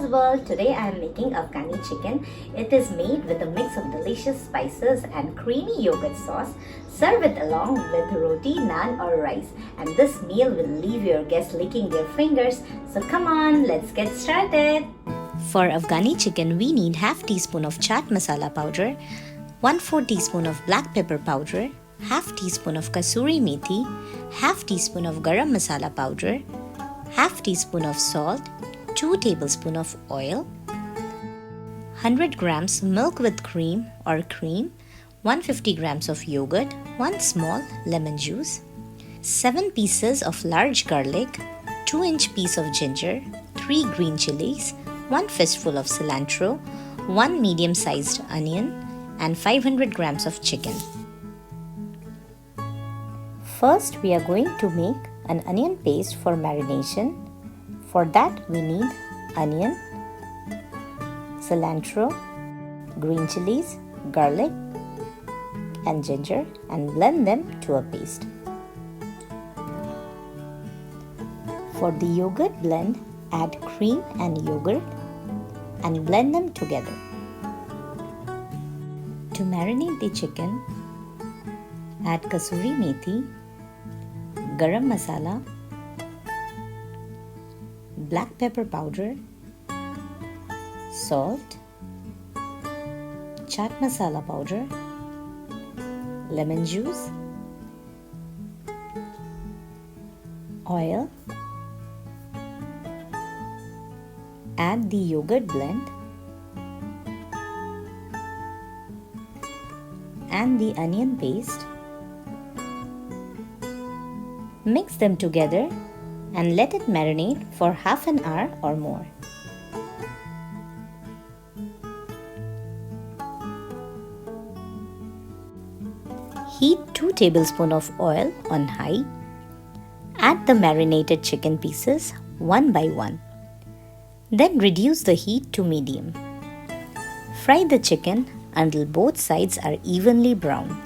world. Today I am making Afghani chicken. It is made with a mix of delicious spices and creamy yogurt sauce. Serve it along with roti, naan or rice. And this meal will leave your guests licking their fingers. So come on, let's get started. For Afghani chicken, we need half teaspoon of chaat masala powder, 1/4 teaspoon of black pepper powder, half teaspoon of Kasuri Methi, half teaspoon of Garam Masala powder, half teaspoon of salt, 2 tablespoons of oil, 100 grams milk with cream or cream, 150 grams of yogurt, 1 small lemon juice, 7 pieces of large garlic, 2-inch piece of ginger, 3 green chillies, 1 fistful of cilantro, 1 medium-sized onion, and 500 grams of chicken. First, we are going to make an onion paste for marination. For that, we need onion, cilantro, green chilies, garlic, and ginger, and blend them to a paste. For the yogurt blend, add cream and yogurt and blend them together. To marinate the chicken, add Kasuri Methi, Garam Masala, black pepper powder, salt, chaat masala powder, lemon juice, oil, add the yogurt blend and the onion paste. Mix them together and let it marinate for half an hour or more. Heat 2 tablespoons of oil on high. Add the marinated chicken pieces one by one. Then reduce the heat to medium. Fry the chicken until both sides are evenly brown.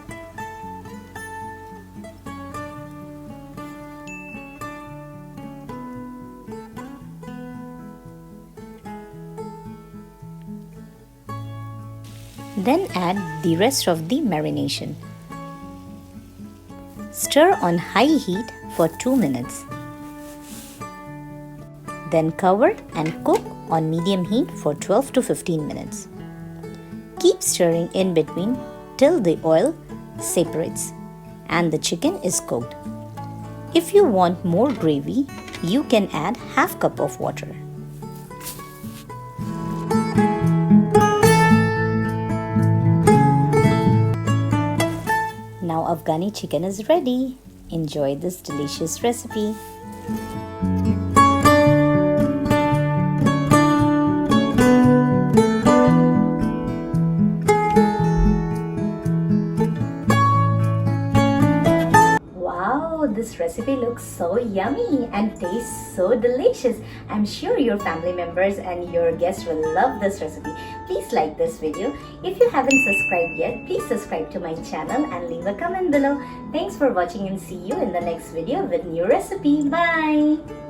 Then add the rest of the marination. Stir on high heat for 2 minutes. Then cover and cook on medium heat for 12 to 15 minutes. Keep stirring in between till the oil separates and the chicken is cooked. If you want more gravy, you can add half cup of water. Now Afghani chicken is ready. Enjoy this delicious recipe. Wow, this recipe looks so yummy and tastes so delicious. I'm sure your family members and your guests will love this recipe. Please like this video. If you haven't subscribed yet, please subscribe to my channel and leave a comment below. Thanks for watching and see you in the next video with new recipe. Bye!